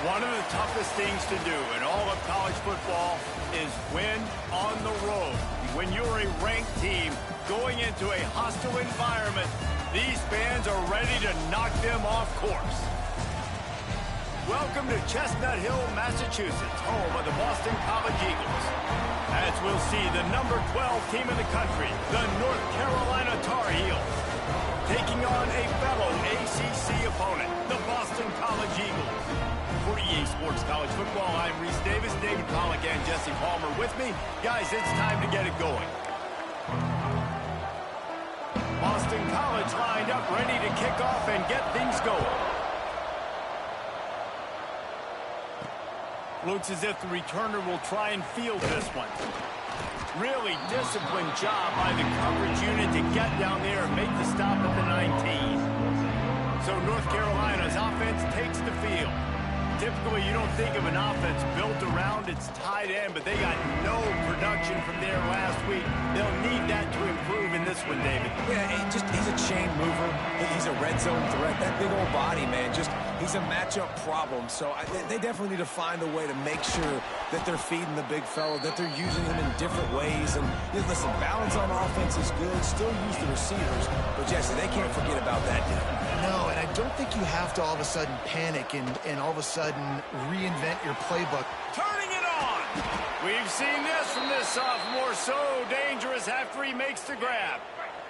One of the toughest things to do in all of college football is win on the road. When you're a ranked team going into a hostile environment, these fans are ready to knock them off course. Welcome to Chestnut Hill, Massachusetts, home of the Boston College Eagles. As we'll see, the number 12 team in the country, the North Carolina Tar Heels, taking on a fellow ACC opponent, the Boston College Eagles. For EA Sports College Football, I'm Reese Davis, David Pollack, and Jesse Palmer with me. Guys, it's time to get it going. Boston College lined up, ready to kick off and get things going. Looks as if the returner will try and field this one. Really disciplined job by the coverage unit to get down there and make the stop at the 19. So North Carolina's offense takes the field. Typically, you don't think of an offense built around its tight end, but they got no production from there last week. They'll need that to improve in this one, David. Yeah, he's a chain mover. He's a red zone threat. That big old body, man, he's a matchup problem. So they definitely need to find a way to make sure that they're feeding the big fella, that they're using him in different ways. And listen, balance on offense is good. Still use the receivers. But, Jesse, they can't forget about that now. No, and I don't think you have to all of a sudden panic and all of a sudden reinvent your playbook. Turning it on! We've seen this from this sophomore, so dangerous after he makes the grab.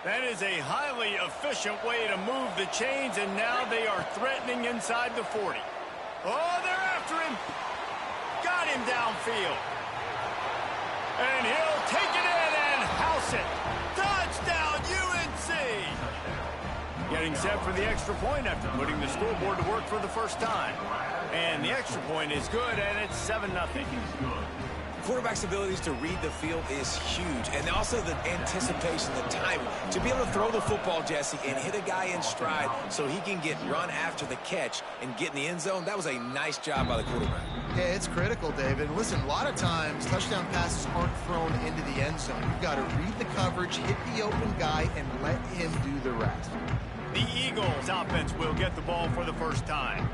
That is a highly efficient way to move the chains, and now they are threatening inside the 40. Oh, they're after him. Got him downfield. And he'll take it in and house it. Touchdown, UNC! Getting set for the extra point after putting the scoreboard to work for the first time. And the extra point is good, and it's 7-0. Quarterback's abilities to read the field is huge, and also the anticipation, the timing. To be able to throw the football, Jesse, and hit a guy in stride so he can get run after the catch and get in the end zone, that was a nice job by the quarterback. Yeah, it's critical, David. Listen, a lot of times touchdown passes aren't thrown into the end zone. You've got to read the coverage, hit the open guy, and let him do the rest. The Eagles offense will get the ball for the first time.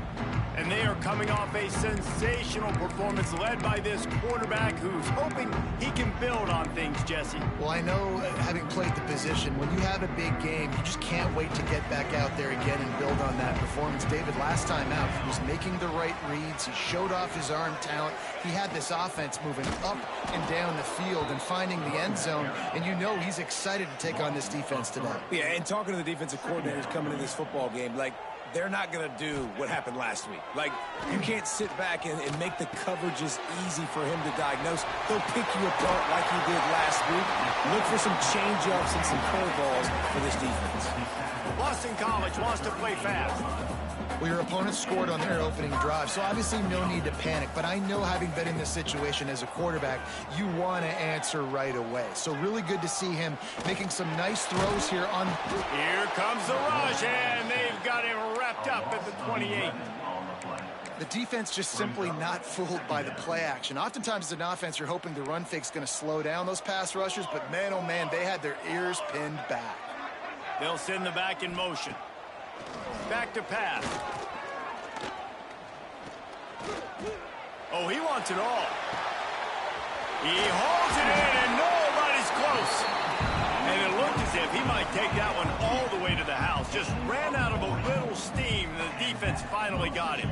And they are coming off a sensational performance led by this quarterback who's hoping he can build on things, Jesse. Well, I know, having played the position, when you have a big game, you just can't wait to get back out there again and build on that performance. David, last time out, he was making the right reads. He showed off his arm talent. He had this offense moving up and down the field and finding the end zone. And you know he's excited to take on this defense today. Yeah, and talking to the defensive coordinators coming into this football game, like, they're not going to do what happened last week. Like, you can't sit back and make the coverages easy for him to diagnose. They'll pick you apart like he did last week. Look for some change-ups and some curveballs for this defense. Boston College wants to play fast. Well, your opponent scored on their opening drive, so obviously no need to panic. But I know, having been in this situation as a quarterback, you want to answer right away. So really good to see him making some nice throws here on... Here comes the rush, and they've got him wrapped up at the 28. The defense just simply not fooled by the play action. Oftentimes as an offense, you're hoping the run fake's going to slow down those pass rushers, but man, oh man, they had their ears pinned back. They'll send the back in motion. Back to pass. Oh, he wants it all. He hauls it in, and nobody's close. And it looked as if he might take that one all the way to the house. Just ran out of a little steam, and the defense finally got him.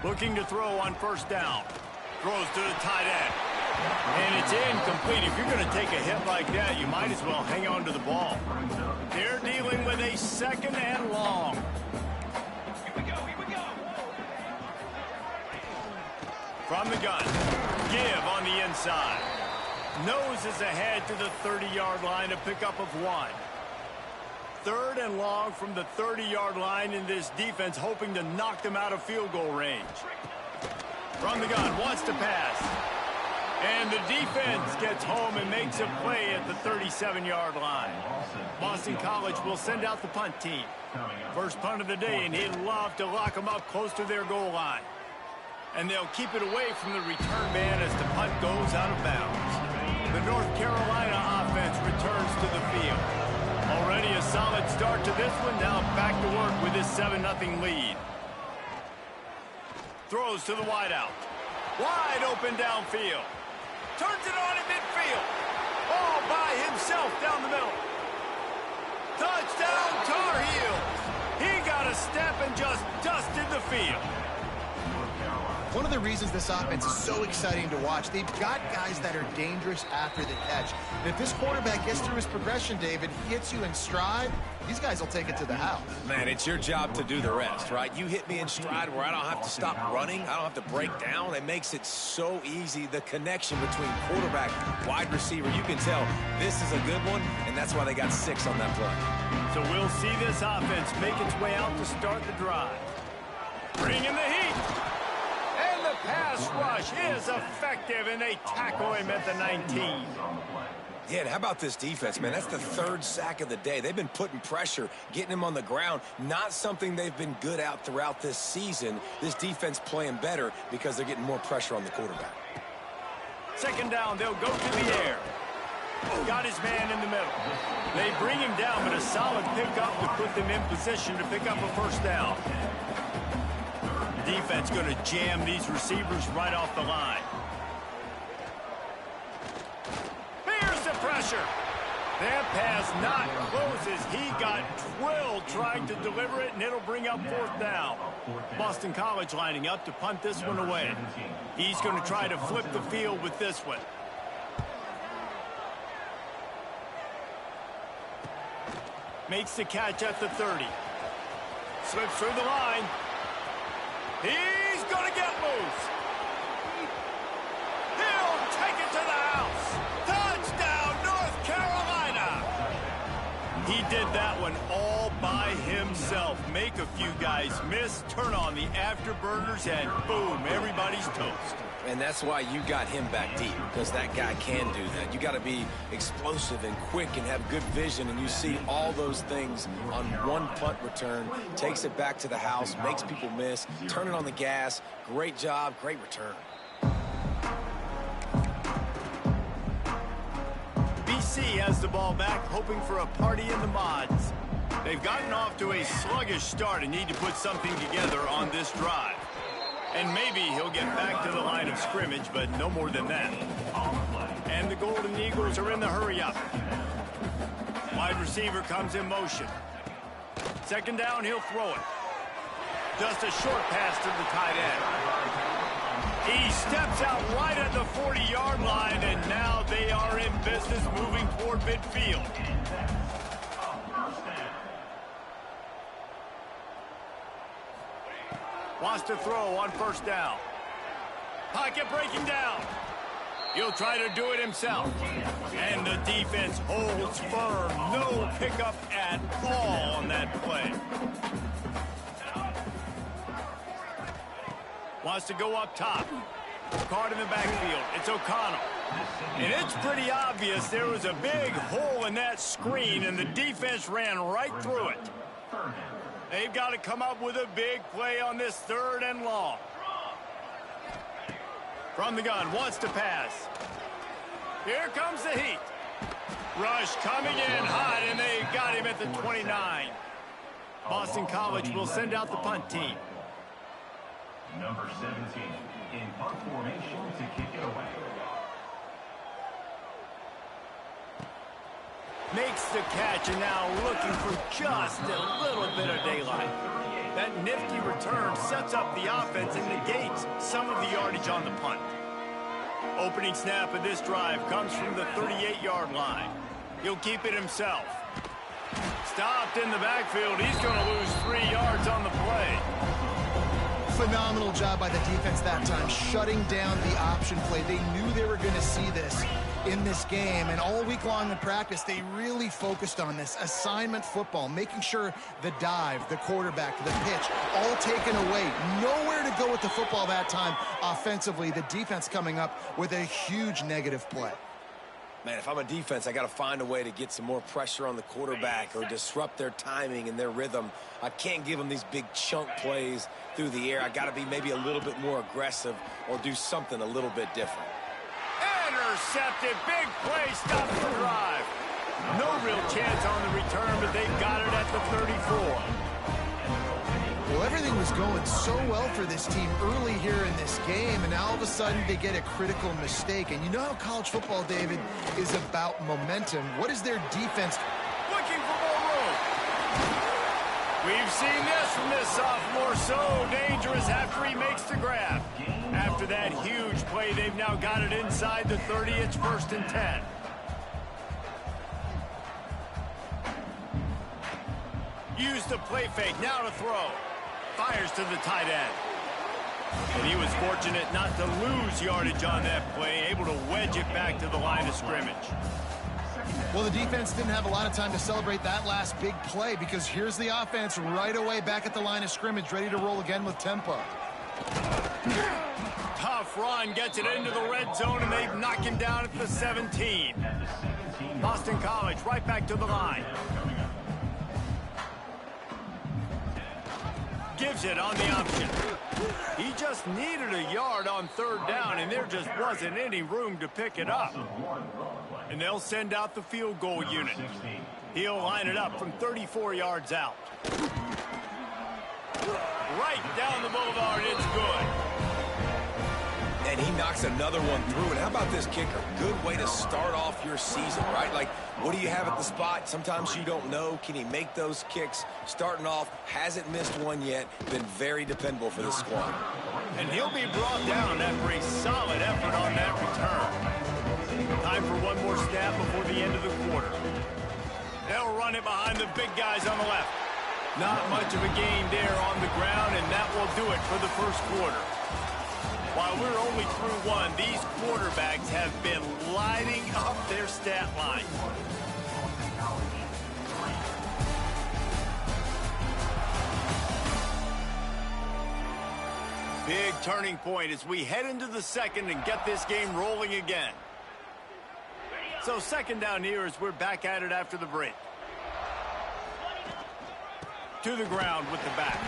Looking to throw on first down. Throws to the tight end. And it's incomplete. If you're going to take a hit like that, you might as well hang on to the ball. They're dealing with a second and long. Here we go. From the gun. Give on the inside. Noses ahead to the 30-yard line, a pickup of 1. Third and long from the 30-yard line, in this defense hoping to knock them out of field goal range. From the gun, wants to pass. And the defense gets home and makes a play at the 37-yard line. Boston College will send out the punt team. First punt of the day, and he'd love to lock them up close to their goal line. And they'll keep it away from the return man as the punt goes out of bounds. The North Carolina offense returns to the field. Already a solid start to this one. Now back to work with this 7-0 lead. Throws to the wideout. Wide open downfield. Turns it on in midfield. All by himself down the middle. Touchdown Tar Heels. He got a step and just dusted the field. One of the reasons this offense is so exciting to watch, they've got guys that are dangerous after the catch. And if this quarterback gets through his progression, David, he hits you in stride, these guys will take it to the house. Man, it's your job to do the rest, right? You hit me in stride where I don't have to stop running. I don't have to break down. It makes it so easy. The connection between quarterback, wide receiver, you can tell this is a good one, and that's why they got 6 on that play. So we'll see this offense make its way out to start the drive. Bring in the heat. And the pass rush is effective, and they tackle him at the 19. Yeah, and how about this defense, man? That's the 3rd sack of the day. They've been putting pressure, getting him on the ground. Not something they've been good at throughout this season. This defense playing better because they're getting more pressure on the quarterback. 2nd down, they'll go to the air. Got his man in the middle. They bring him down, but a solid pickup to put them in position to pick up a 1st down. Defense going to jam these receivers right off the line. Here's the pressure. That pass not close as he got drilled trying to deliver it, and it'll bring up 4th down. Boston College lining up to punt this one away. He's going to try to flip the field with this one. Makes the catch at the 30. Slips through the line. He's going to get loose. He'll take it to the house. Touchdown, North Carolina. He did that one all by himself. Make a few guys miss, turn on the afterburners, and boom, everybody's toast. And that's why you got him back deep, because that guy can do that. You got to be explosive and quick and have good vision, and you see all those things on one punt return. Takes it back to the house, makes people miss, turn it on the gas. Great job, great return. BC has the ball back, hoping for a party in the mods. They've gotten off to a sluggish start and need to put something together on this drive. And maybe he'll get back to the line of scrimmage, but no more than that. And the Golden Eagles are in the hurry-up. Wide receiver comes in motion. 2nd down, he'll throw it. Just a short pass to the tight end. He steps out right at the 40-yard line, and now they are in business moving toward midfield. Wants to throw on 1st down. Pocket breaking down. He'll try to do it himself. And the defense holds firm. No pickup at all on that play. Wants to go up top. Caught in the backfield. It's O'Connell. And it's pretty obvious there was a big hole in that screen, and the defense ran right through it. They've got to come up with a big play on this 3rd and long. From the gun, wants to pass. Here comes the heat. Rush coming in hot, and they got him at the 29. Boston College will send out the punt team. Number 17 in punt formation to kick it away. Makes the catch, and now looking for just a little bit of daylight. That nifty return sets up the offense and negates some of the yardage on the punt. Opening snap of this drive comes from the 38-yard line. He'll keep it himself. Stopped in the backfield. He's going to lose 3 yards on the play. Phenomenal job by the defense that time, shutting down the option play. They knew they were going to see this in this game, and all week long in practice, they really focused on this assignment football, making sure the dive, the quarterback, the pitch, all taken away. Nowhere to go with the football that time offensively. The defense coming up with a huge negative play. Man, if I'm a defense, I got to find a way to get some more pressure on the quarterback or disrupt their timing and their rhythm. I can't give them these big chunk plays through the air. I got to be maybe a little bit more aggressive or do something a little bit different. intercepted. Big play stops the drive. No real chance on the return, but they got it at the 34. Well, everything was going so well for this team early here in this game, and now all of a sudden they get a critical mistake. And you know how college football, David, is about momentum. What is their defense? Looking for more room. We've seen this from this sophomore. So dangerous after he makes the grab. After that huge play, they've now got it inside the 30. It's 1st and 10. Use the play fake. Now to throw. Fires to the tight end. And he was fortunate not to lose yardage on that play, able to wedge it back to the line of scrimmage. Well, the defense didn't have a lot of time to celebrate that last big play, because here's the offense right away back at the line of scrimmage, ready to roll again with tempo. Tough run, gets it into the red zone, and they knock him down at the 17. Boston College right back to the line. Gives it on the option. He just needed a yard on 3rd down, and there just wasn't any room to pick it up. And they'll send out the field goal unit. He'll line it up from 34 yards out. Right down the boulevard, it's good. And he knocks another one through. And how about this kicker? Good way to start off your season, right? Like, what do you have at the spot? Sometimes you don't know. Can he make those kicks? Starting off, hasn't missed one yet. Been very dependable for this squad. And he'll be brought down after a solid effort on that return. Time for one more snap before the end of the quarter. They'll run it behind the big guys on the left. Not much of a gain there on the ground, and that will do it for the first quarter. While we're only through one, these quarterbacks have been lighting up their stat line. Big turning point as we head into the second and get this game rolling again. So 2nd down here as we're back at it after the break. To the ground with the back.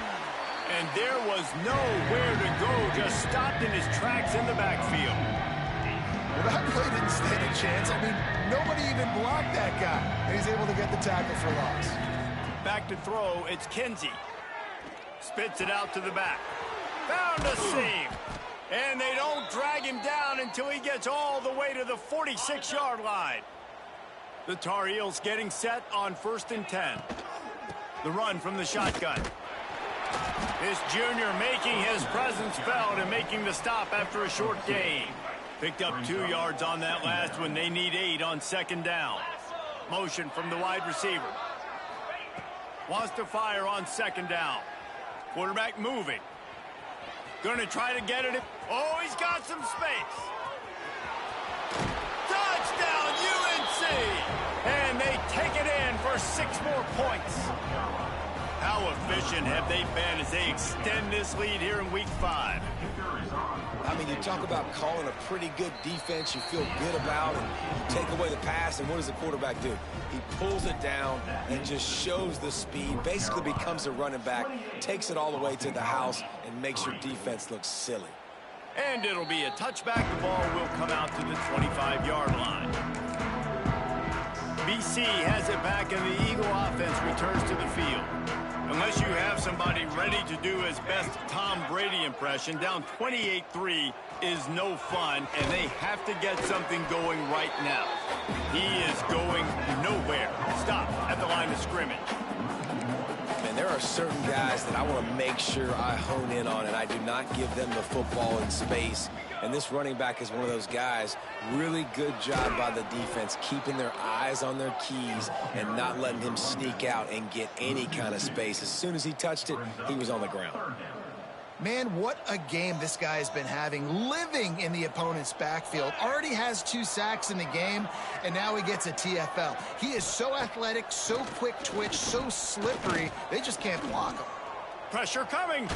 And there was nowhere to go, just stopped in his tracks in the backfield. Well, that play didn't stand a chance. I mean, nobody even blocked that guy. And he's able to get the tackle for loss. Back to throw, it's Kinsey. Spits it out to the back. Found a seam. And they don't drag him down until he gets all the way to the 46-yard line. The Tar Heels getting set on 1st and 10. The run from the shotgun. This junior making his presence felt and making the stop after a short gain. Picked up 2 yards on that last one. They need 8 on 2nd down. Motion from the wide receiver. Wants to fire on 2nd down. Quarterback moving. Going to try to get it. Oh, he's got some space. Touchdown, UNC! And they take it in for 6 more points. How efficient have they been as they extend this lead here in Week 5? I mean, you talk about calling a pretty good defense you feel good about, and you take away the pass, and what does the quarterback do? He pulls it down and just shows the speed, basically becomes a running back, takes it all the way to the house, and makes your defense look silly. And it'll be a touchback. The ball will come out to the 25-yard line. BC has it back, and the Eagle offense returns to the field. Unless you have somebody ready to do his best Tom Brady impression, down 28-3 is no fun, and they have to get something going right now. He is going nowhere. Stop at the line of scrimmage. And there are certain guys that I want to make sure I hone in on, and I do not give them the football in space. And this running back is one of those guys. Really good job by the defense, keeping their eyes on their keys and not letting him sneak out and get any kind of space. As soon as he touched it, he was on the ground. Man, what a game this guy has been having, living in the opponent's backfield. Already has 2 sacks in the game, and now he gets a TFL. He is so athletic, so quick twitch, so slippery, they just can't block him. Pressure coming.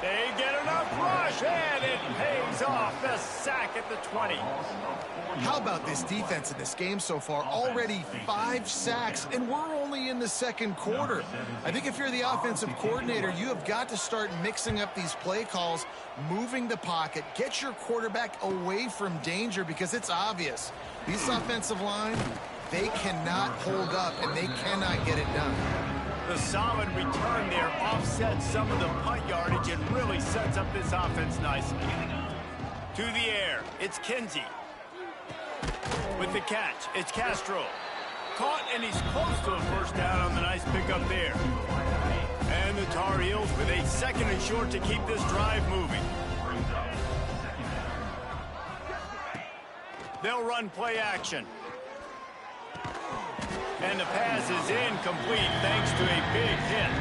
They get enough rush, and it pays off. The sack at the 20. How about this defense in this game so far? Already 5 sacks, and we're only in the second quarter. I think if you're the offensive coordinator, you have got to start mixing up these play calls, moving the pocket, get your quarterback away from danger, because it's obvious. These offensive line, they cannot hold up, and they cannot get it done. The solid return there offsets some of the punt yardage and really sets up this offense nicely. To the air, it's Kinsey. With the catch, it's Castro. Caught, and he's close to a first down on the nice pickup there. And the Tar Heels with a second and short to keep this drive moving. They'll run play action. And the pass is incomplete thanks to a big hit.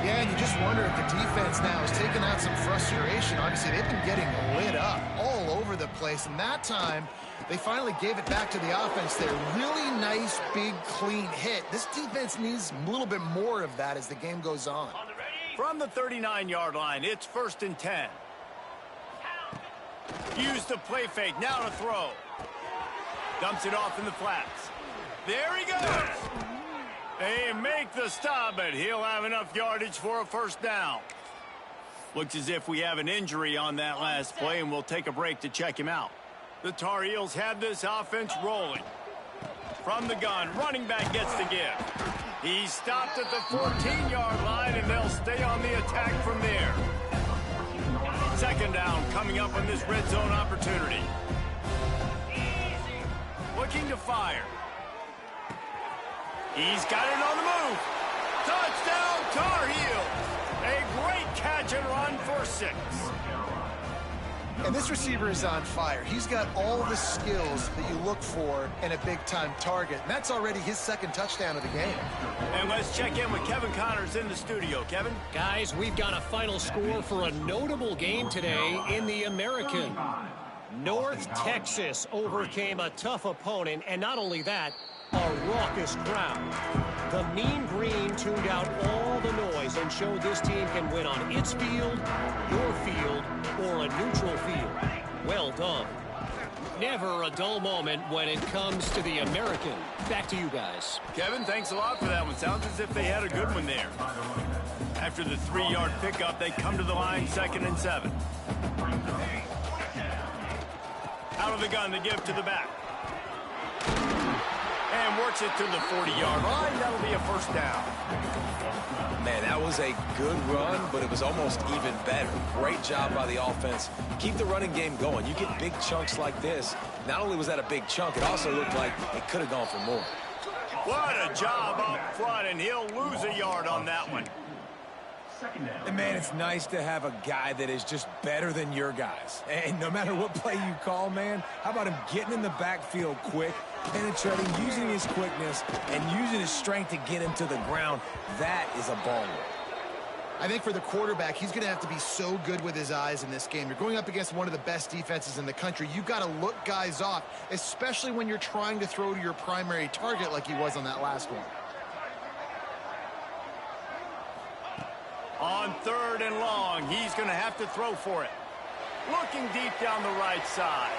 Yeah, and you just wonder if the defense now is taking out some frustration. Obviously, they've been getting lit up all over the place. And that time, they finally gave it back to the offense there. Really nice, big, clean hit. This defense needs a little bit more of that as the game goes on. From the 39-yard line, it's 1st and 10. Use the play fake, now to throw. Dumps it off in the flats. There he goes. They make the stop, but he'll have enough yardage for a first down. Looks as if we have an injury on that last play, and we'll take a break to check him out. The Tar Heels have this offense rolling. From the gun, running back gets the give. He's stopped at the 14-yard line, and they'll stay on the attack from there. Second down coming up on this red zone opportunity. Looking to fire. He's got it on the move. Touchdown, Tar Heels. A great catch and run for 6. And this receiver is on fire. He's got all the skills that you look for in a big-time target. And that's already his second touchdown of the game. And let's check in with Kevin Connors in the studio. Kevin? Guys, we've got a final score for a notable game today in the American. North Texas overcame a tough opponent, and not only that, a raucous crowd. The Mean Green tuned out all the noise and showed this team can win on its field, your field, or a neutral field. Well done. Never a dull moment when it comes to the American. Back to you guys. Kevin, thanks a lot for that one. Sounds as if they had a good one there. After the 3-yard pickup, they come to the line 2nd and 7. Out of the gun, they give to the back. And works it to the 40-yard line. That'll be a first down. Man, that was a good run, but it was almost even better. Great job by the offense. Keep the running game going. You get big chunks like this. Not only was that a big chunk, it also looked like it could have gone for more. What a job up front, and he'll lose a yard on that one. And man, it's nice to have a guy that is just better than your guys. And no matter what play you call, man, how about him getting in the backfield quick, penetrating, using his quickness, and using his strength to get him to the ground? That is a baller. I think for the quarterback, he's going to have to be so good with his eyes in this game. You're going up against one of the best defenses in the country. You've got to look guys off, especially when you're trying to throw to your primary target like he was on that last one. On 3rd and long, he's going to have to throw for it. Looking deep down the right side.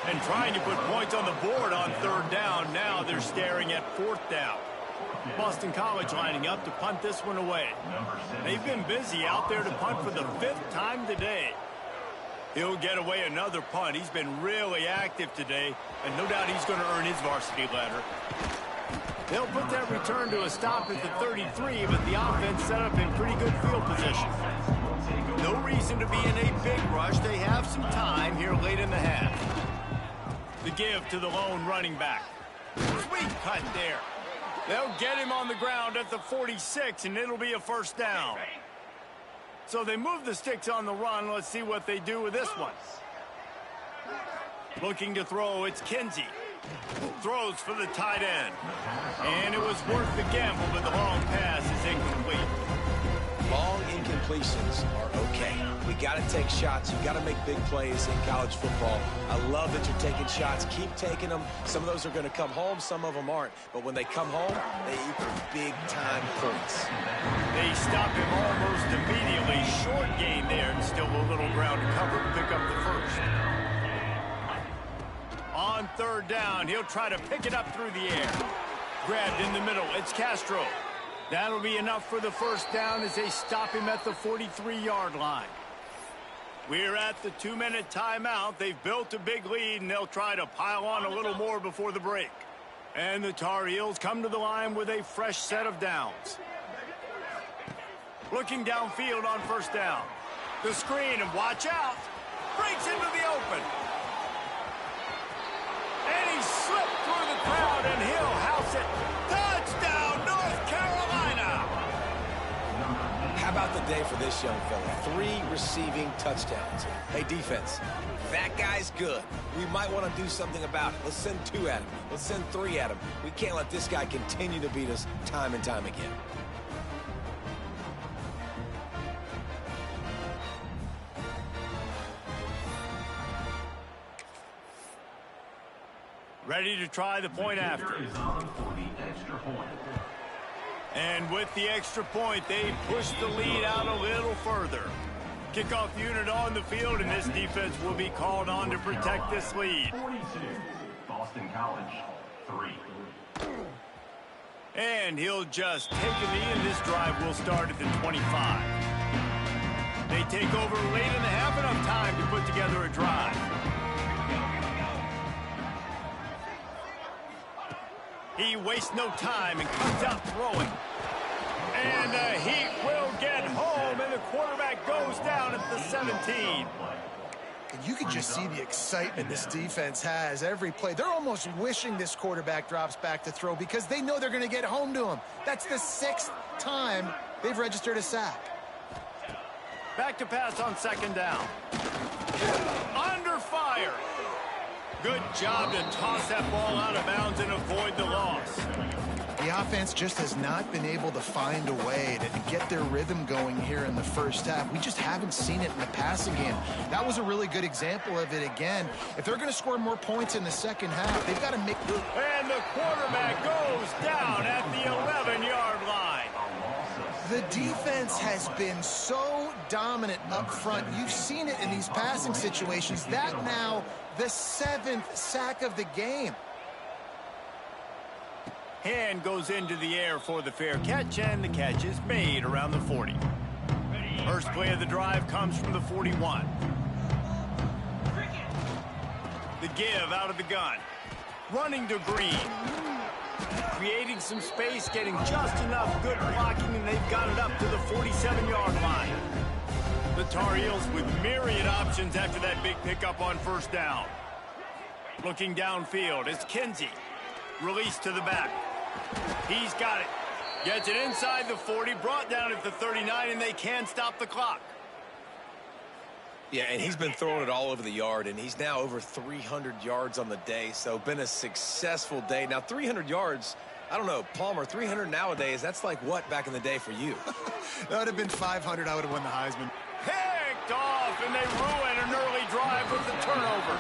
And trying to put points on the board on 3rd down. Now they're staring at 4th down. Boston College lining up to punt this one away. They've been busy out there to punt for the 5th time today. He'll get away another punt. He's been really active today, and no doubt he's going to earn his varsity letter. They'll put that return to a stop at the 33, but the offense set up in pretty good field position. No reason to be in a big rush. They have some time here late in the half. The give to the lone running back. Sweet cut there. They'll get him on the ground at the 46, and it'll be a first down. So they move the sticks on the run. Let's see what they do with this one. Looking to throw, it's Kinsey. Throws for the tight end. And it was worth the gamble, but the long pass is incomplete. Long incompletions are okay. We got to take shots. You got to make big plays in college football. I love that you're taking shots. Keep taking them. Some of those are going to come home. Some of them aren't. But when they come home, they equal big-time points. They stop him almost immediately. Short gain there, and still a little ground to cover to pick up the first. On 3rd down, he'll try to pick it up through the air. grabbed in the middle. It's Castro. That'll be enough for the first down as they stop him at the 43-yard line. We're at the 2-minute timeout. They've built a big lead, and they'll try to pile on a little more before the break. And the Tar Heels come to the line with a fresh set of downs. Looking downfield on first down. The screen, and watch out. Breaks into the open. And he slipped through the crowd, and he'll house it. Touchdown, North Carolina! How about the day for this young fella? 3 receiving touchdowns. Hey, defense, that guy's good. We might want to do something about it. Let's send 2 at him. Let's send 3 at him. We can't let this guy continue to beat us time and time again. Ready to try the point after. And with the extra point, they push the lead out a little further. Kickoff unit on the field, and this defense will be called on to protect this lead. 42, Boston College, 3. And he'll just take a knee, and this drive will start at the 25. They take over late in the half, enough time to put together a drive. He wastes no time and comes out throwing. And the Heat will get home, and the quarterback goes down at the 17. And you can just see the excitement this defense has every play. They're almost wishing this quarterback drops back to throw because they know they're going to get home to him. That's the 6th time they've registered a sack. Back to pass on second down. Under fire. Good job to toss that ball out of bounds and avoid the loss. The offense just has not been able to find a way to get their rhythm going here in the first half. We just haven't seen it in the passing game. That was a really good example of it again. If they're going to score more points in the second half, they've got to make... And the quarterback goes down at the 11-yard line. The defense has been so dominant up front. You've seen it in these passing situations. That now the 7th sack of the game. Hand goes into the air for the fair catch, and the catch is made around the 40. First play of the drive comes from the 41. The give out of the gun. Running to Green. Creating some space, getting just enough good blocking, and they've got it up to the 47-yard line. The Tar Heels with myriad options after that big pickup on first down. Looking downfield, it's Kinsey. Release to the back. He's got it. Gets it inside the 40, brought down at the 39, and they can't stop the clock. Yeah, and he's been throwing it all over the yard, and he's now over 300 yards on the day, so been a successful day. Now, 300 yards, I don't know, Palmer, 300 nowadays, that's like what back in the day for you? That would have been 500. I would have won the Heisman. Picked off, and they ruin an early drive with the turnover.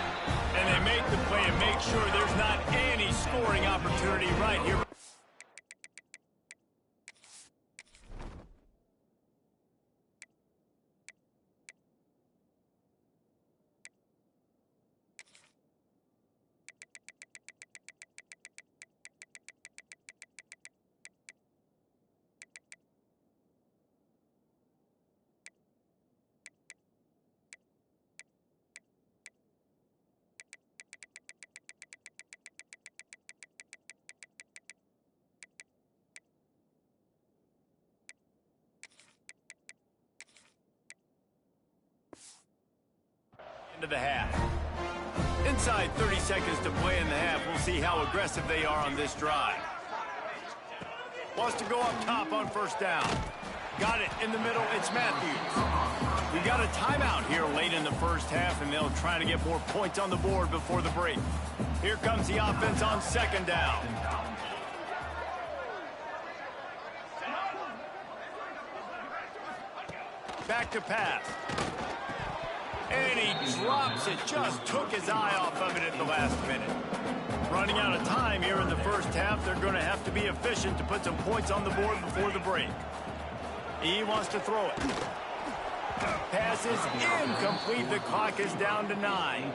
And they make the play and make sure there's not any scoring opportunity right here. Into the half. Inside 30 seconds to play in the half. We'll see how aggressive they are on this drive. Wants to go up top on first down. Got it in the middle. It's Matthews. We got a timeout here late in the first half, and they'll try to get more points on the board before the break. Here comes the offense on second down. Back to pass. And he drops it. Just took his eye off of it at the last minute. Running out of time here in the first half. They're going to have to be efficient to put some points on the board before the break. He wants to throw it. Pass is incomplete. The clock is down to 9.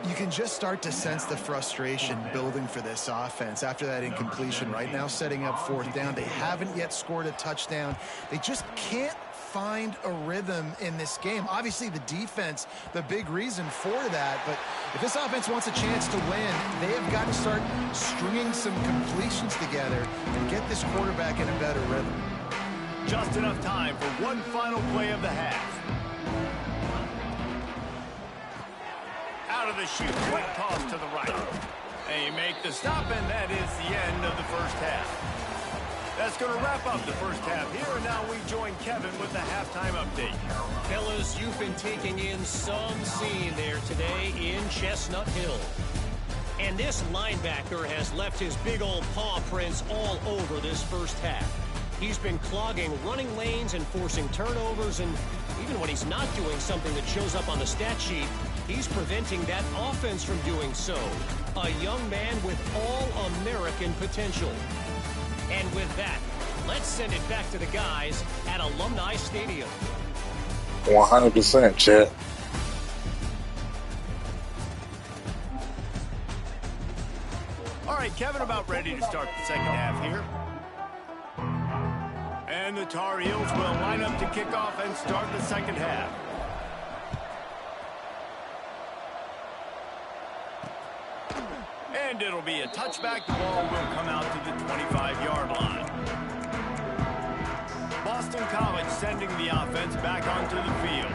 You can just start to sense the frustration building for this offense after that incompletion. Right now, setting up 4th down. They haven't yet scored a touchdown. They just can't find a rhythm in this game. Obviously, the defense, the big reason for that. But if this offense wants a chance to win, they have got to start stringing some completions together and get this quarterback in a better rhythm. Just enough time for one final play of the half. Out of the chute, quick toss to the right. They make the stop, and that is the end of the first half. That's going to wrap up the first half here, and now we join Kevin with the halftime update. Fellas, you've been taking in some scene there today in Chestnut Hill. And this linebacker has left his big old paw prints all over this first half. He's been clogging running lanes and forcing turnovers, and even when he's not doing something that shows up on the stat sheet, he's preventing that offense from doing so. A young man with all-American potential. And with that, let's send it back to the guys at Alumni Stadium. 100%, Chet. All right, Kevin, about ready to start the second half here. And the Tar Heels will line up to kick off and start the second half. And it'll be a touchback. The ball will come out to the 25-yard line. Boston College sending the offense back onto the field.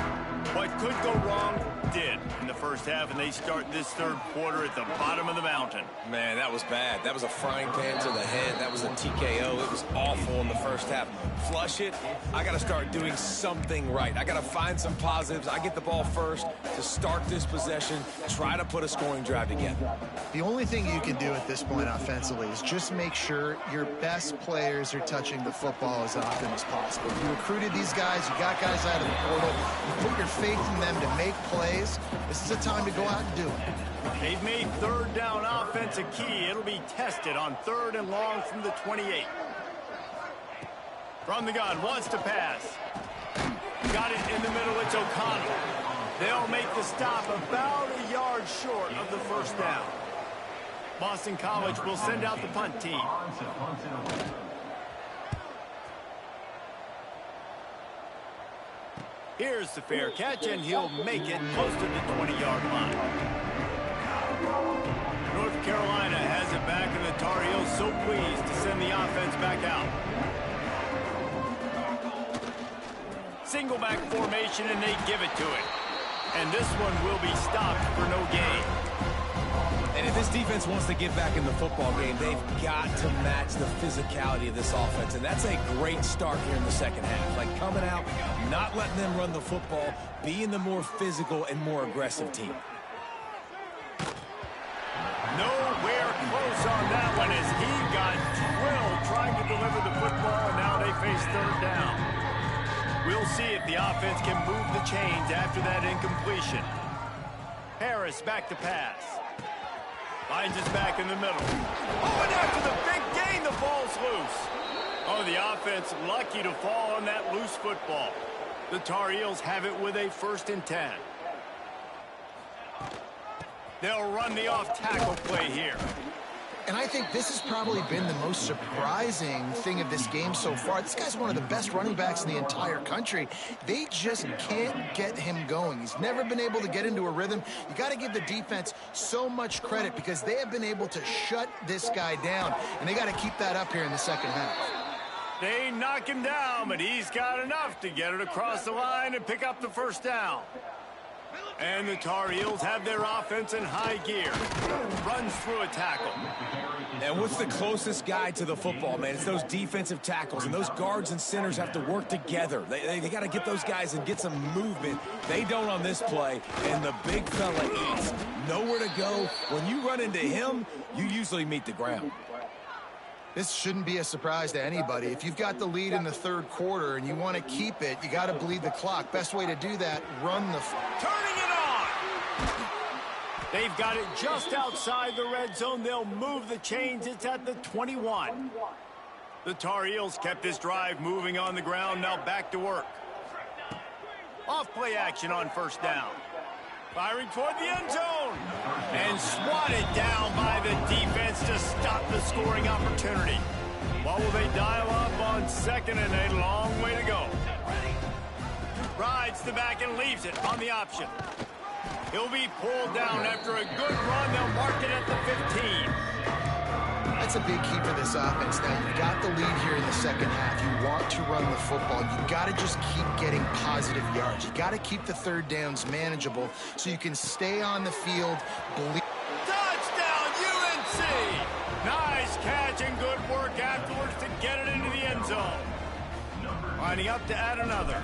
What could go wrong did in the first half, and they start this third quarter at the bottom of the mountain. Man, that was bad. That was a frying pan to the head. That was a TKO. It was awful in the first half. Flush it. I got to start doing something right. I got to find some positives. I get the ball first to start this possession, try to put a scoring drive together. The only thing you can do at this point offensively is just make sure your best players are touching the football as often as possible. You recruited these guys. You got guys out of the portal. You put your faith in them to make plays. This is a time to go out and do it. They've made third down offense a key. It'll be tested on 3rd and long from the 28. From the gun, wants to pass. Got it in the middle. It's O'Connell. They'll make the stop about a yard short of the first down. Boston College will send out the punt team. Here's the fair catch, and he'll make it close to the 20-yard line. North Carolina has it back, and the Tar Heels so pleased to send the offense back out. Single back formation, and they give it to it. And this one will be stopped for no gain. And if this defense wants to get back in the football game, they've got to match the physicality of this offense. And that's a great start here in the second half. Like coming out, not letting them run the football, being the more physical and more aggressive team. Nowhere close on that one as he got drilled trying to deliver the football, and now they face third down. We'll see if the offense can move the chains after that incompletion. Harris back to pass. Finds his back in the middle. Oh, and after the big gain, the ball's loose. Oh, the offense lucky to fall on that loose football. The Tar Heels have it with a 1st and 10. They'll run the off-tackle play here. And I think this has probably been the most surprising thing of this game so far. This guy's one of the best running backs in the entire country. They just can't get him going. He's never been able to get into a rhythm. You got to give the defense so much credit because they have been able to shut this guy down, and they got to keep that up here in the second half. They knock him down, but he's got enough to get it across the line and pick up the first down. And the Tar Heels have their offense in high gear. Runs through a tackle. And what's the closest guy to the football, man? It's those defensive tackles, and those guards and centers have to work together. They got to get those guys and get some movement. They don't on this play, and the big fella eats. Nowhere to go. When you run into him, you usually meet the ground. This shouldn't be a surprise to anybody. If you've got the lead in the third quarter and you want to keep it, you got to bleed the clock. Best way to do that, run the... Turning it on! They've got it just outside the red zone. They'll move the chains. It's at the 21. The Tar Heels kept this drive moving on the ground. Now back to work. Off play action on first down. Firing toward the end zone. And swatted down by the defense to stop the scoring opportunity. What will they dial up on 2nd and a long way to go? Rides the back and leaves it on the option. He'll be pulled down after a good run. They'll mark it at the 15. That's a big key for this offense. Now, you've got the lead here in the second half. You want to run the football. You've got to just keep getting positive yards. You've got to keep the third downs manageable so you can stay on the field. Touchdown, UNC! Nice catch and good work afterwards to get it into the end zone. Lining up to add another.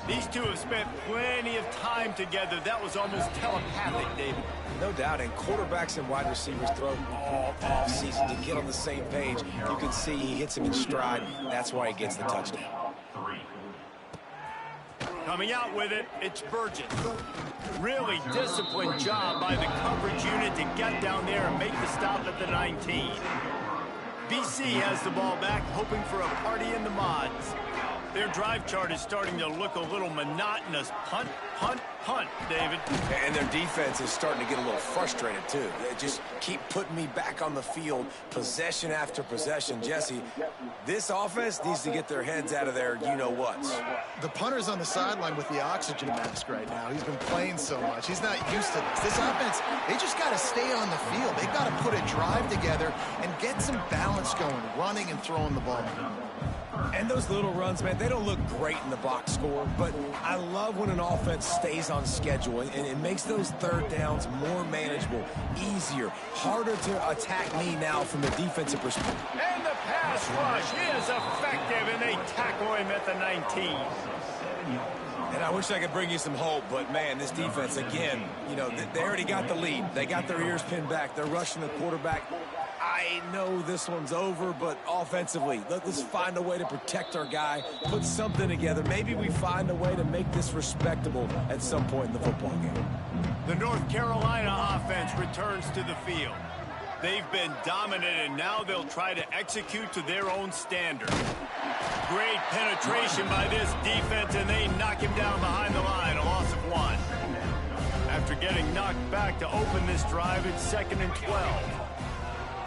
These two have spent plenty of time together. That was almost telepathic, David. No doubt, and quarterbacks and wide receivers throw all off-season to get on the same page. You can see he hits him in stride. That's why he gets the touchdown. Coming out with it, it's Burgess. Really disciplined job by the coverage unit to get down there and make the stop at the 19. BC has the ball back, hoping for a party in the mods. Their drive chart is starting to look a little monotonous. Punt, punt, punt, David. And their defense is starting to get a little frustrated, too. They just keep putting me back on the field, possession after possession. Jesse, this offense needs to get their heads out of their you-know-whats. The punter's on the sideline with the oxygen mask right now. He's been playing so much. He's not used to this. This offense, they just got to stay on the field. They've got to put a drive together and get some balance going, running and throwing the ball. And those little runs, man, they don't look great in the box score, but I love when an offense stays on schedule, and it makes those third downs more manageable, easier, harder to attack me now from the defensive perspective. And the pass rush is effective, and they tackle him at the 19. And I wish I could bring you some hope, but, man, this defense, again, you know, they already got the lead. They got their ears pinned back. They're rushing the quarterback. I know this one's over, but offensively, let's find a way to protect our guy, put something together. Maybe we find a way to make this respectable at some point in the football game. The North Carolina offense returns to the field. They've been dominant, and now they'll try to execute to their own standard. Great penetration by this defense, and they knock him down behind the line, a loss of 1. After getting knocked back to open this drive, it's 2nd and 12.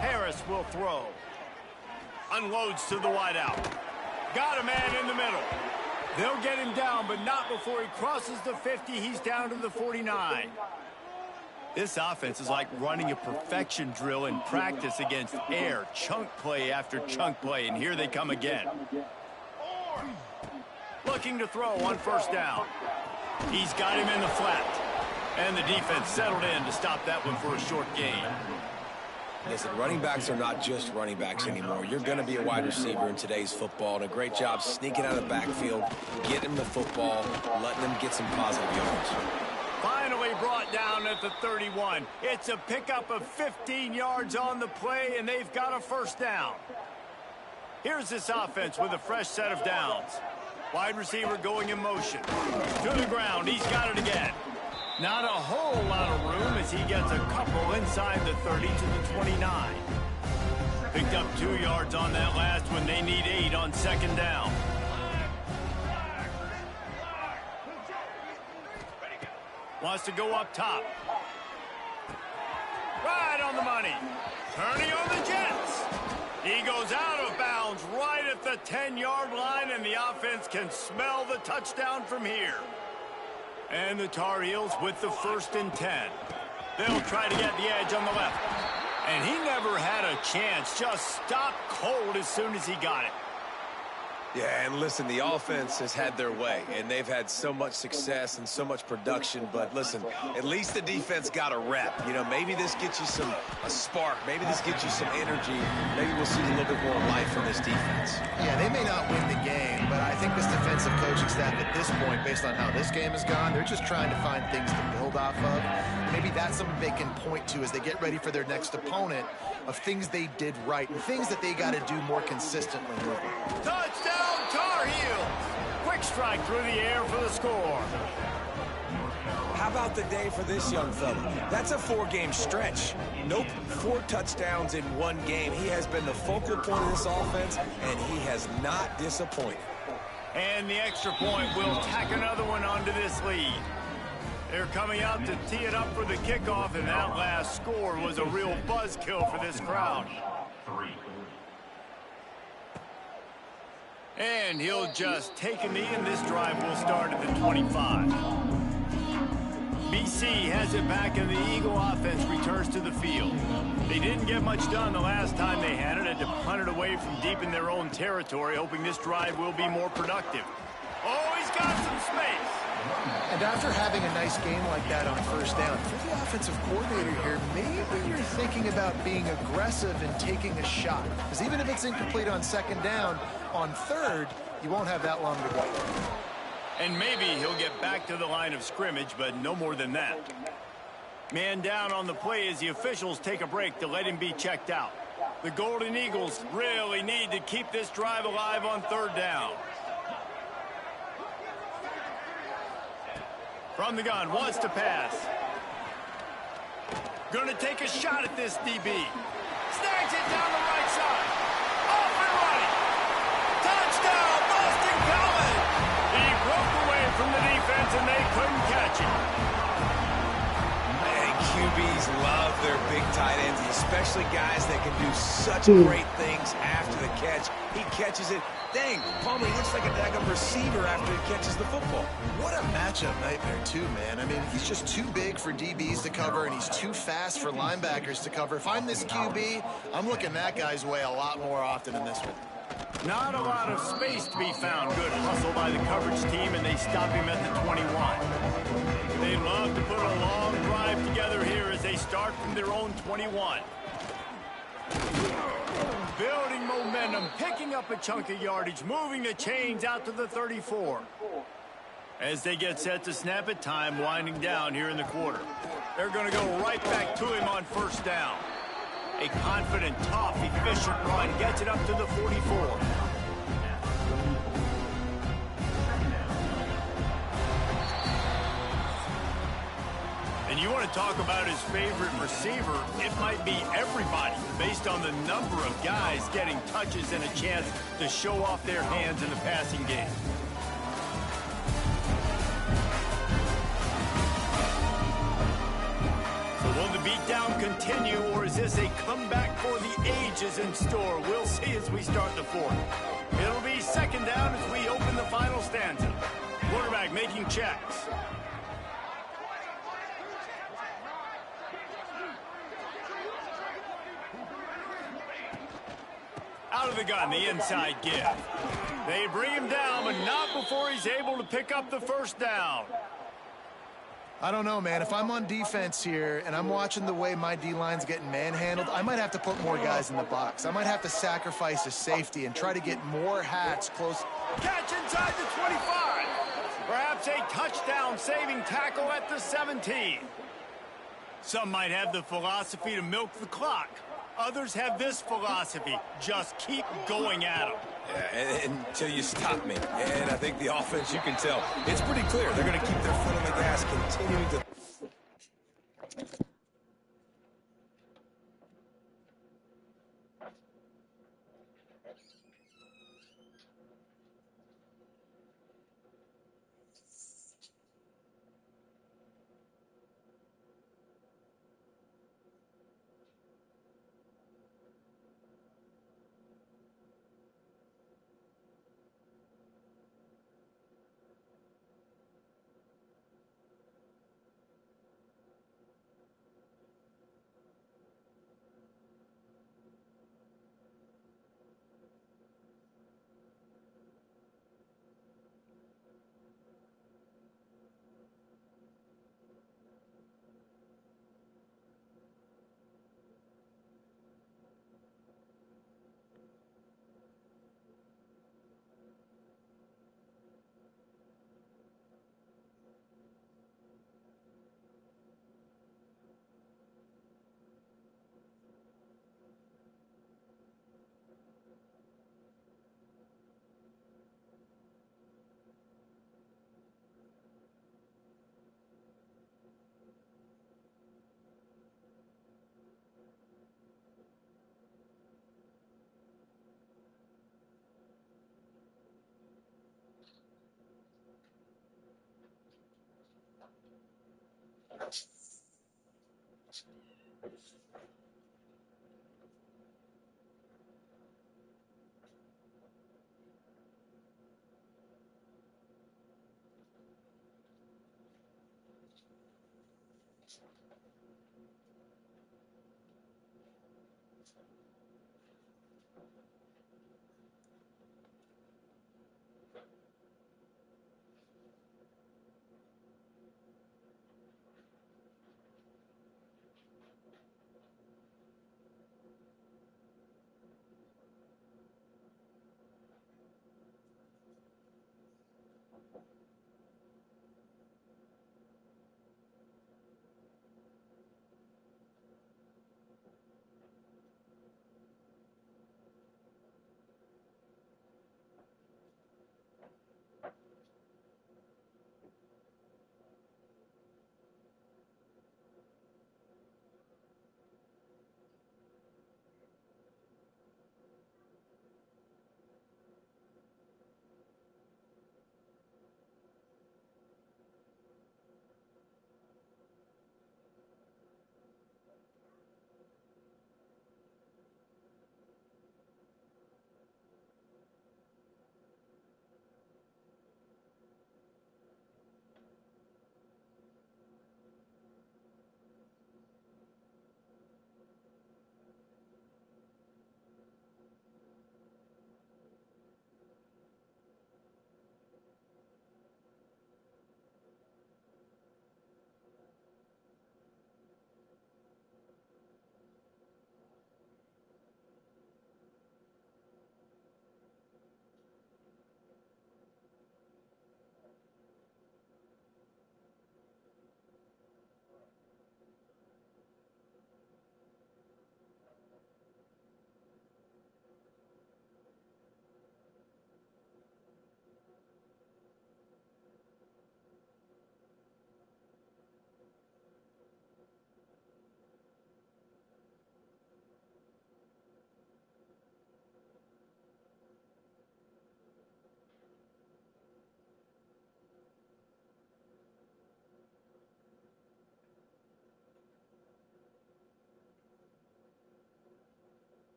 Harris will throw. Unloads to the wideout. Got a man in the middle. They'll get him down, but not before he crosses the 50. He's down to the 49. This offense is like running a perfection drill in practice against air. Chunk play after chunk play, and here they come again. Looking to throw on first down. He's got him in the flat. And the defense settled in to stop that one for a short gain. Listen, running backs are not just running backs anymore. You're going to be a wide receiver in today's football, and a great job sneaking out of the backfield, getting him the football, letting them get some positive yards. Finally brought down at the 31. It's a pickup of 15 yards on the play, and they've got a first down. Here's this offense with a fresh set of downs. Wide receiver going in motion. To the ground, he's got it again. Not a whole lot of room as he gets a couple inside the 30 to the 29. Picked up 2 yards on that last one. They need 8 on second down. Wants to go up top. Right on the money. Turning on the Jets. He goes out of bounds right at the 10-yard line, and the offense can smell the touchdown from here. And the Tar Heels with the 1st and 10. They'll try to get the edge on the left. And he never had a chance. Just stopped cold as soon as he got it. Yeah, and listen, the offense has had their way, and they've had so much success and so much production. But listen, at least the defense got a rep. You know, maybe this gets you a spark. Maybe this gets you some energy. Maybe we'll see a little bit more life from this defense. Yeah, they may not win the game, but I think this defensive coaching staff at this point, based on how this game has gone, they're just trying to find things to build off of. Maybe that's something they can point to as they get ready for their next opponent, of things they did right and things that they got to do more consistently. Touchdown, Tar Heels! Quick strike through the air for the score. How about the day for this young fella? That's a 4-game stretch. Nope, 4 touchdowns in 1 game. He has been the focal point of this offense, and he has not disappointed. And the extra point will tack another one onto this lead. They're coming out to tee it up for the kickoff, and that last score was a real buzzkill for this crowd. And he'll just take a knee, and this drive will start at the 25. BC has it back, and the Eagle offense returns to the field. They didn't get much done the last time they had it to punt it away from deep in their own territory, hoping this drive will be more productive. Oh, he's got some space. And after having a nice game like that on first down, for the offensive coordinator here, maybe you're thinking about being aggressive and taking a shot. Because even if it's incomplete on second down, on third, you won't have that long to go. And maybe he'll get back to the line of scrimmage, but no more than that. Man down on the play as the officials take a break to let him be checked out. The Golden Eagles really need to keep this drive alive on third down. From the gun, wants to pass. Gonna take a shot at this DB. Snags it down the right side. Off and running. Touchdown, Boston College. He broke away from the defense and they couldn't catch him. Man, QBs love their big tight ends, especially guys that can do such great things after the catch. He catches it. Dang, Palmer looks like a receiver after he catches the football. What a matchup nightmare, too, man. I mean, he's just too big for DBs to cover, and he's too fast for linebackers to cover. If I'm this QB, I'm looking that guy's way a lot more often in this one. Not a lot of space to be found. Good hustle by the coverage team, and they stop him at the 21. They love to put a long drive together here as they start from their own 21. Building momentum, picking up a chunk of yardage, moving the chains out to the 34. As they get set to snap it, time winding down here in the quarter. They're going to go right back to him on first down. A confident, tough, efficient run gets it up to the 44. And you want to talk about his favorite receiver, it might be everybody, based on the number of guys getting touches and a chance to show off their hands in the passing game. So will the beatdown continue, or is this a comeback for the ages in store? We'll see as we start the fourth. It'll be second down as we open the final stanza. Quarterback making checks. Out of the gun, the inside give. They bring him down, but not before he's able to pick up the first down. I don't know, man. If I'm on defense here and I'm watching the way my D-line's getting manhandled, I might have to put more guys in the box. I might have to sacrifice a safety and try to get more hats close. Catch inside the 25. Perhaps a touchdown-saving tackle at the 17. Some might have the philosophy to milk the clock. Others have this philosophy, just keep going at them. Yeah, until you stop me. And I think the offense, you can tell, it's pretty clear. They're going to keep their foot on the gas, continuing to...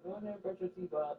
Go in there and brush your teeth, Bob.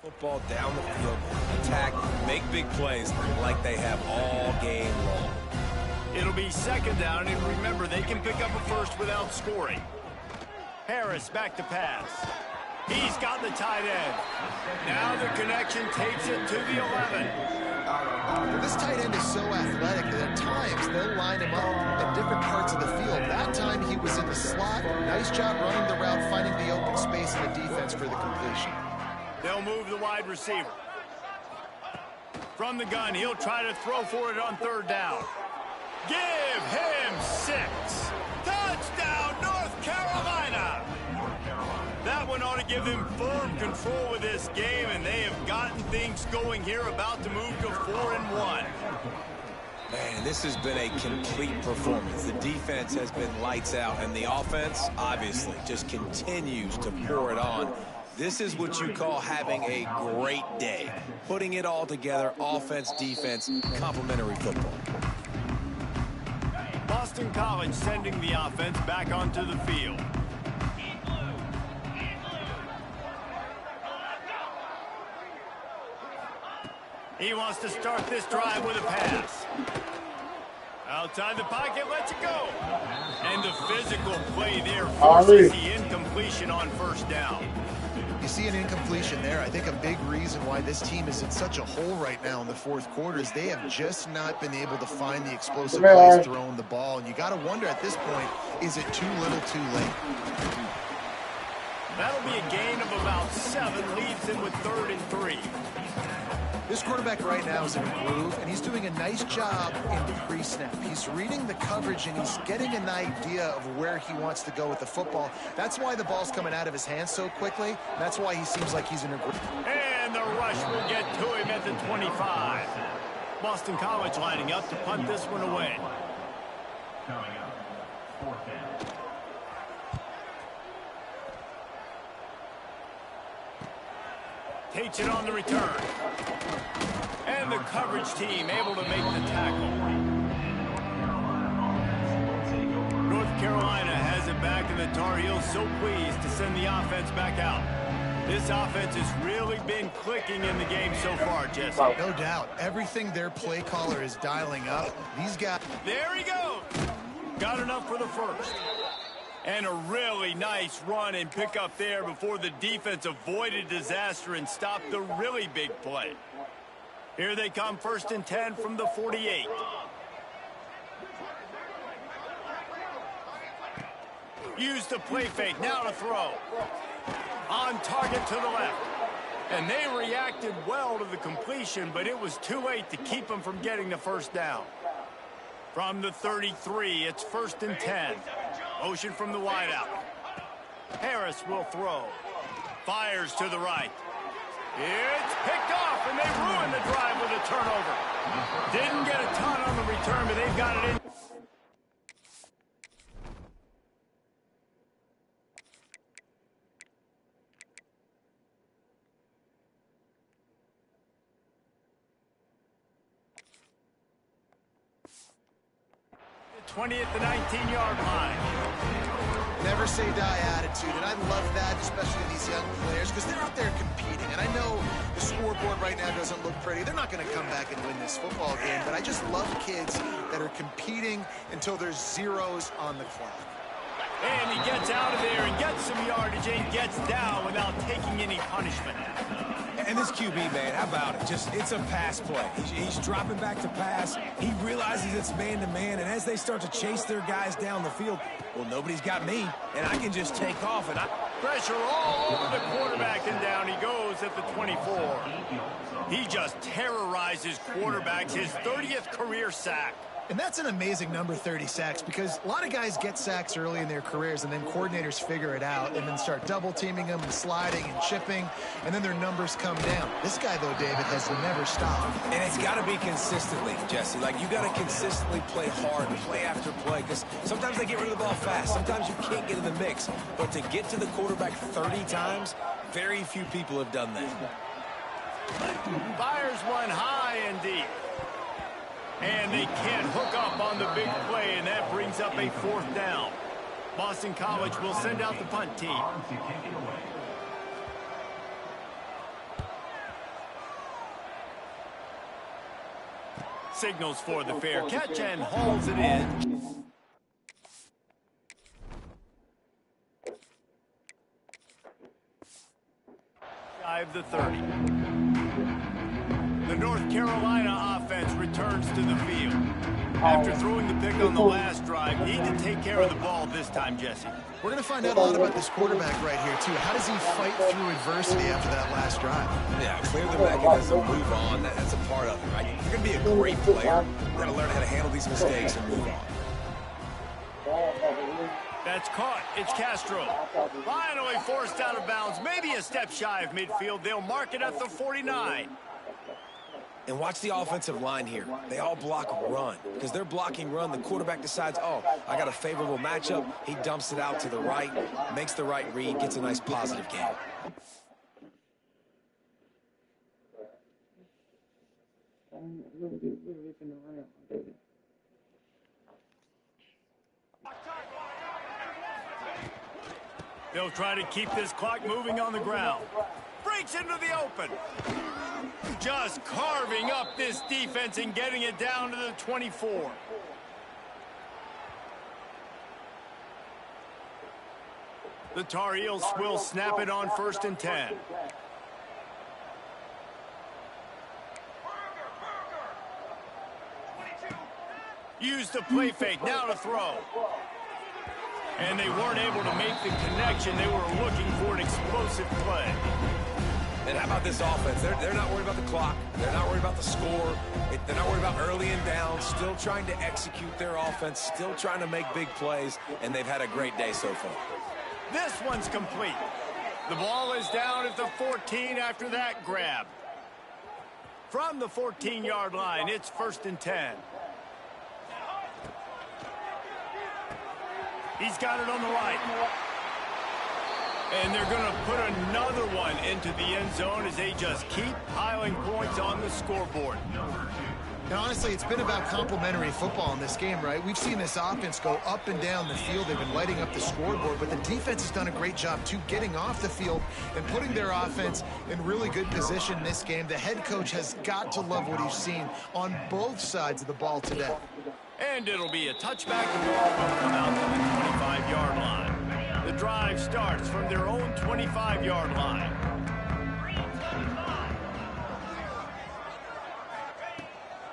Football down the field, attack, make big plays like they have all game long. It'll be second down, and remember, they can pick up a first without scoring. Harris back to pass. He's got the tight end. Now the connection takes it to the 11. This tight end is so athletic that at times they'll line him up at different parts of the field. That time he was in the slot. Nice job running the route, finding the open space in the defense for the completion. They'll move the wide receiver. From the gun, he'll try to throw for it on third down. Give him 6. Touchdown, North Carolina! That one ought to give them firm control of this game, and they have gotten things going here, about to move to 4-1. Man, this has been a complete performance. The defense has been lights out, and the offense, obviously, just continues to pour it on. This is what you call having a great day. Putting it all together, offense, defense, complementary football. Boston College sending the offense back onto the field. He wants to start this drive with a pass. Outside the pocket, lets it go. And the physical play there forces the incompletion on first down. You see an incompletion there. I think a big reason why this team is in such a hole right now in the fourth quarter is they have just not been able to find the explosive plays throwing the ball. And you got to wonder at this point, is it too little too late? That'll be a gain of about 7, leaves him with 3rd and 3. This quarterback right now is in a groove, and he's doing a nice job in pre-snap. He's reading the coverage, and he's getting an idea of where he wants to go with the football. That's why the ball's coming out of his hands so quickly. That's why he seems like he's in a groove. And the rush will get to him at the 25. Boston College lining up to punt this one away. Coming up, 4th down. Takes it on the return. And the coverage team able to make the tackle. North Carolina has it back, and the Tar Heels so pleased to send the offense back out. This offense has really been clicking in the game so far, Jesse. No doubt. Everything their play caller is dialing up. These guys... There he goes. Got enough for the first. And a really nice run and pick up there before the defense avoided disaster and stopped the really big play. Here they come, 1st and 10 from the 48. Use the play fake, now to throw. On target to the left. And they reacted well to the completion, but it was too late to keep them from getting the first down. From the 33, it's 1st and 10. Motion from the wideout. Harris will throw. Fires to the right. It's picked off, and they ruined the drive with a turnover. Didn't get a ton on the return, but they've got it in. The 20 at the 19-yard line. Never say die attitude, and I love that, especially these young players, because they're out there competing. And I know the scoreboard right now doesn't look pretty. They're not going to come back and win this football game, but I just love kids that are competing until there's zeros on the clock. And he gets out of there and gets some yardage and gets down without taking any punishment. And this QB, man, how about it? It's a pass play. He's dropping back to pass. He realizes it's man-to-man, and as they start to chase their guys down the field, well, nobody's got me, and I can just take off. And pressure all over the quarterback, and down he goes at the 24. He just terrorizes quarterbacks, his 30th career sack. And that's an amazing number, 30 sacks, because a lot of guys get sacks early in their careers, and then coordinators figure it out and then start double-teaming them and sliding and chipping, and then their numbers come down. This guy, though, David, has never stopped. And it's got to be consistently, Jesse. Like, you got to consistently play hard, play after play, because sometimes they get rid of the ball fast. Sometimes you can't get in the mix. But to get to the quarterback 30 times, very few people have done that. Fires one high and deep. And they can't hook up on the big play, and that brings up a 4th down. Boston College will send out the punt team. Signals for the fair catch and hauls it in. Drive the 30. The North Carolina offense returns to the field. After throwing the pick on the last drive, need to take care of the ball this time, Jesse. We're going to find out a lot about this quarterback right here, too. How does he fight through adversity after that last drive? Yeah, clear the mechanism, move on. That's a part of it, right? If you're going to be a great player, you've got to learn how to handle these mistakes and move on. That's caught. It's Castro. Finally forced out of bounds. Maybe a step shy of midfield. They'll mark it at the 49. And watch the offensive line here. They all block run. Because they're blocking run, the quarterback decides, oh, I got a favorable matchup. He dumps it out to the right, makes the right read, gets a nice positive gain. They'll try to keep this clock moving on the ground. Breaks into the open. Just carving up this defense and getting it down to the 24. The Tar Heels will snap it on 1st and 10. Use the play fake, now to throw. And they weren't able to make the connection. They were looking for an explosive play. And how about this offense? They're not worried about the clock. They're not worried about the score. They're not worried about early and down. Still trying to execute their offense. Still trying to make big plays. And they've had a great day so far. This one's complete. The ball is down at the 14 after that grab. From the 14-yard line, it's 1st and 10. He's got it on the right. And they're going to put another one into the end zone as they just keep piling points on the scoreboard. And honestly, it's been about complementary football in this game, right? We've seen this offense go up and down the field. They've been lighting up the scoreboard, but the defense has done a great job, too, getting off the field and putting their offense in really good position in this game. The head coach has got to love what he's seen on both sides of the ball today. And it'll be a touchback, and the ball will come out to the 25-yard line. The drive starts from their own 25-yard line.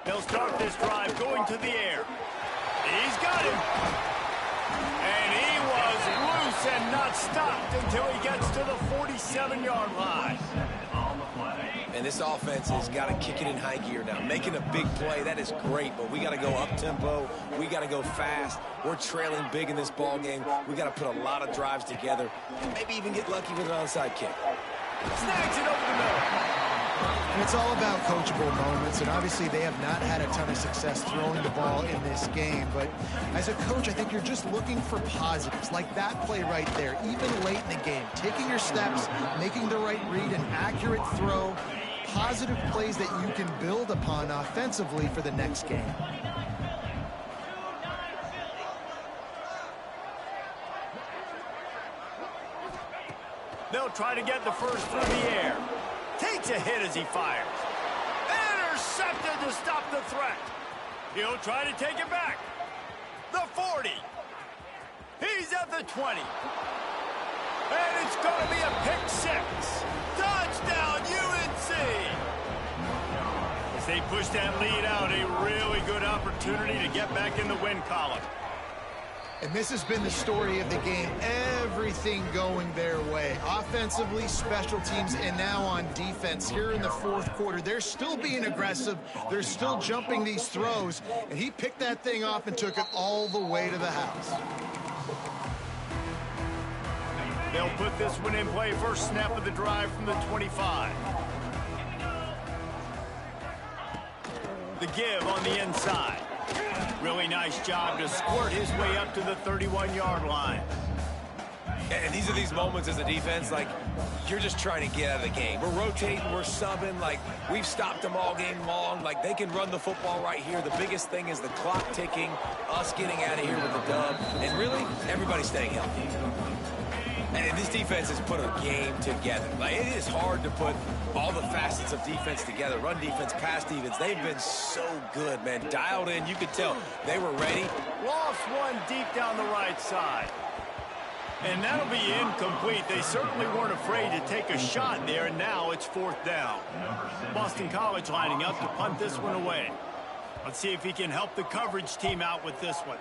They'll start this drive going to the air. He's got him. And he was loose and not stopped. left until he gets to the 47-yard line. And this offense has got to kick it in high gear now. Making a big play, that is great, but we got to go up-tempo. We got to go fast. We're trailing big in this ball game. We got to put a lot of drives together, maybe even get lucky with an onside kick. Snags it over the middle. And it's all about coachable moments, and obviously they have not had a ton of success throwing the ball in this game. But as a coach, I think you're just looking for positives, like that play right there, even late in the game. Taking your steps, making the right read, an accurate throw, positive plays that you can build upon offensively for the next game. They'll try to get the first through the air. Takes a hit as he fires. Intercepted to stop the threat. He'll try to take it back. The 40. He's at the 20. And it's going to be a pick six. Touchdown, UNC. As they push that lead out, a really good opportunity to get back in the win column. And this has been the story of the game. Everything going their way. Offensively, special teams, and now on defense here in the fourth quarter. They're still being aggressive. They're still jumping these throws. And he picked that thing off and took it all the way to the house. They'll put this one in play. First snap of the drive from the 25. The give on the inside. Really nice job to squirt his way up to the 31-yard line. And these are these moments as a defense, like, you're just trying to get out of the game. We're rotating, we're subbing, like, we've stopped them all game long. Like, they can run the football right here. The biggest thing is the clock ticking, us getting out of here with the dub, and really, everybody staying healthy. And this defense has put a game together. Like, it is hard to put all the facets of defense together. Run defense, pass defense. They've been so good, man. Dialed in. You could tell they were ready. Lost one deep down the right side. And that'll be incomplete. They certainly weren't afraid to take a shot there, and now it's fourth down. Boston College lining up to punt this one away. Let's see if he can help the coverage team out with this one.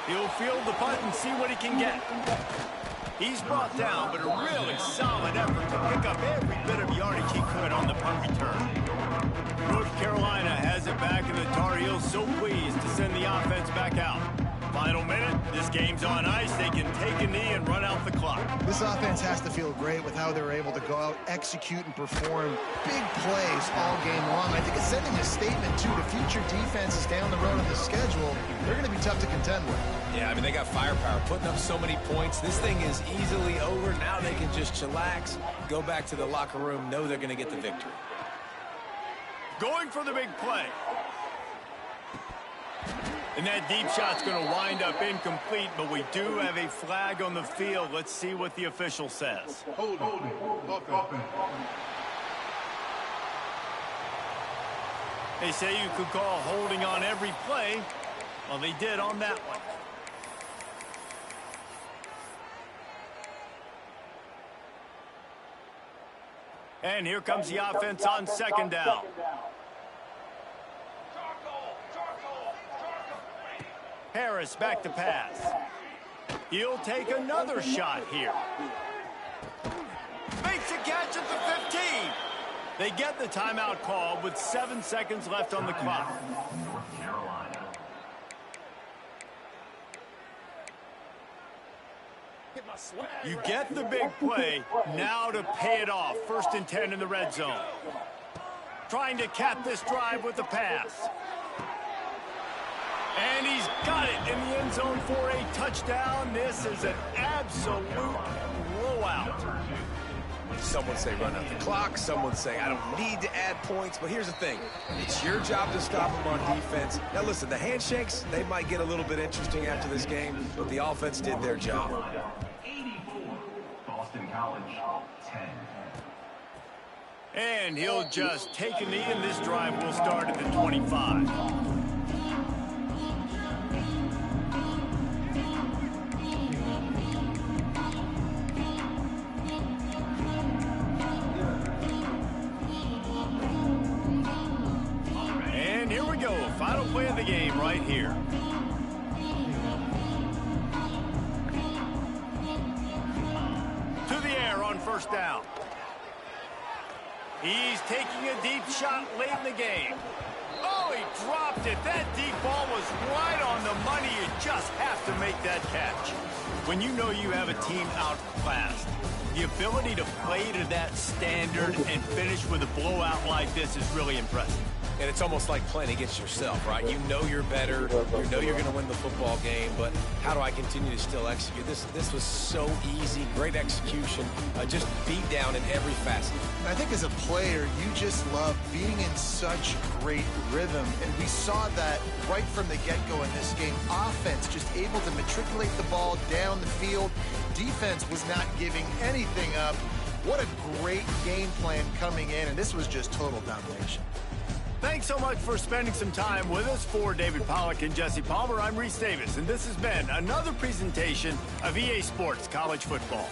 He'll field the punt and see what he can get. He's brought down, but a really solid effort to pick up every bit of yardage he could on the punt return. North Carolina has it back, and the Tar Heels so pleased to send the offense back out. Final minute, this game's on ice. They can take a knee and run out the clock. This offense has to feel great with how they're able to go out, execute, and perform big plays all game long. I think it's sending a statement, too, to future defenses down the road on the schedule. They're going to be tough to contend with. Yeah, I mean, they got firepower, putting up so many points. This thing is easily over. Now they can just chillax, go back to the locker room, know they're going to get the victory. Going for the big play. And that deep shot's going to wind up incomplete, but we do have a flag on the field. Let's see what the official says. They say you could call holding on every play. Well, they did on that one. And here comes the offense on second down. Harris back to pass. He'll take another shot here. Makes a catch at the 15. They get the timeout called with 7 seconds left on the clock. You get the big play, now to pay it off. 1st and 10 in the red zone. Trying to cap this drive with the pass. And he's got it in the end zone for a touchdown. This is an absolute blowout. Some would say run out the clock. Some would say I don't need to add points. But here's the thing. It's your job to stop them on defense. Now, listen, the handshakes, they might get a little bit interesting after this game, but the offense did their job. 84, Boston College, 10. And he'll just take a knee, and this drive will start at the 25. Final play of the game right here. first down. He's taking a deep shot late in the game. Oh, he dropped it. That deep ball was right on the money. You just have to make that catch. When you know you have a team outclassed, the ability to play to that standard and finish with a blowout like this is really impressive. And it's almost like playing against yourself, right? You know you're better. You know you're going to win the football game, but how do I continue to still execute? This was so easy, great execution, just beat down in every facet. I think as a player, you just love being in such great rhythm, and we saw that right from the get-go in this game. Offense just able to matriculate the ball down the field. Defense was not giving anything up. What a great game plan coming in, and this was just total domination. Thanks so much for spending some time with us. For David Pollack and Jesse Palmer, I'm Reese Davis, and this has been another presentation of EA Sports College Football.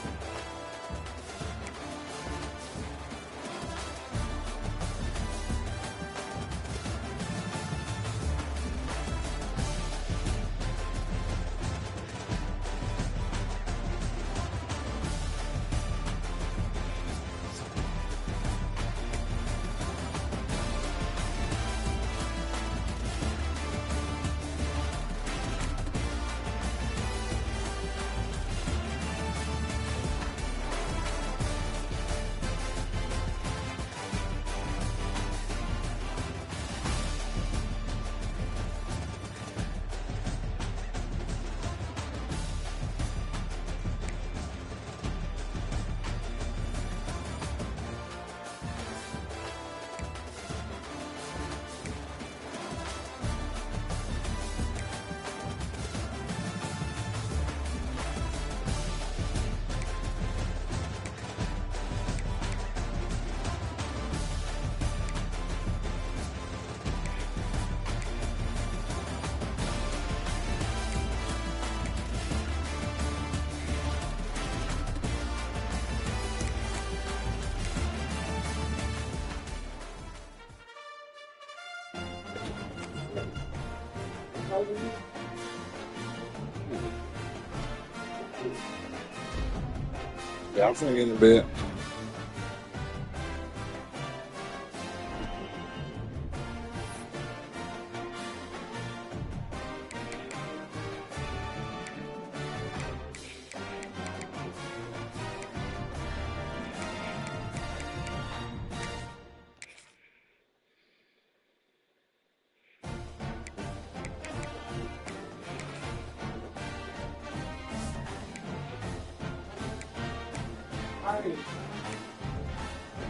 Yeah, I'm finna get in bed.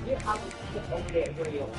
Get out of that real.